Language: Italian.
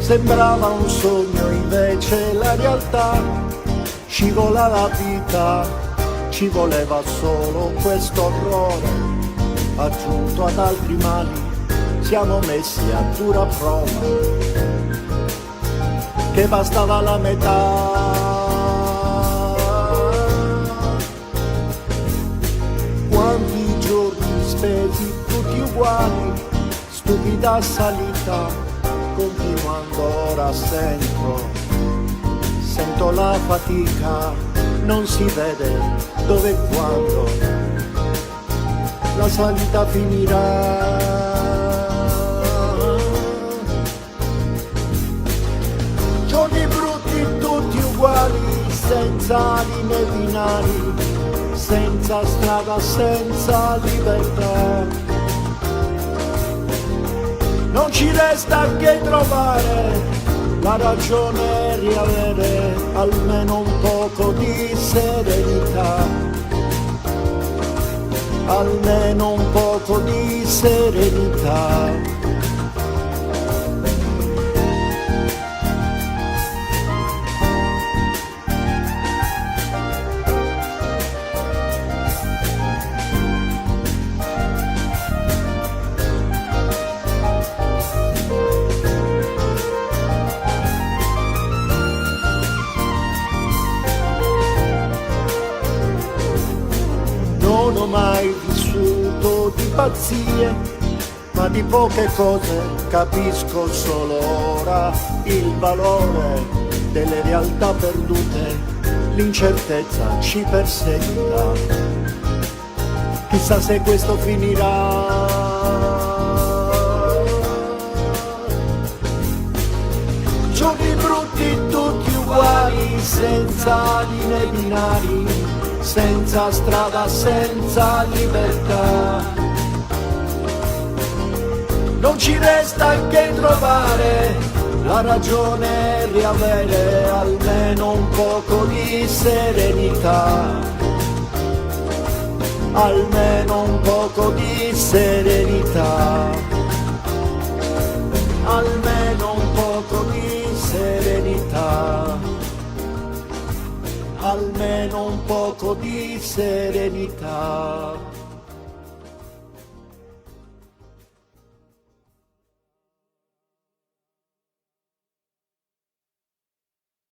Sembrava un sogno, invece la realtà scivola la vita, ci voleva solo questo orrore, aggiunto ad altri mali, siamo messi a dura prova, che bastava la metà. Quanti giorni spesi tutti uguali, stupida salita, continuando ora sento la fatica, non si vede dove e quando la salita finirà. Giorni brutti tutti uguali, senza linee binari, senza strada, senza libertà. Non ci resta che trovare la ragione e riavere almeno un poco di serenità, almeno un poco di serenità. Non ho mai vissuto di pazzie, ma di poche cose capisco solo ora il valore delle realtà perdute, l'incertezza ci perseguita, chissà se questo finirà. Giorni brutti tutti uguali, senza linee binari, senza strada, senza libertà. Non ci resta che trovare la ragione e riavere almeno un poco di serenità, almeno un poco di serenità, almeno un poco di serenità, almeno un poco di serenità.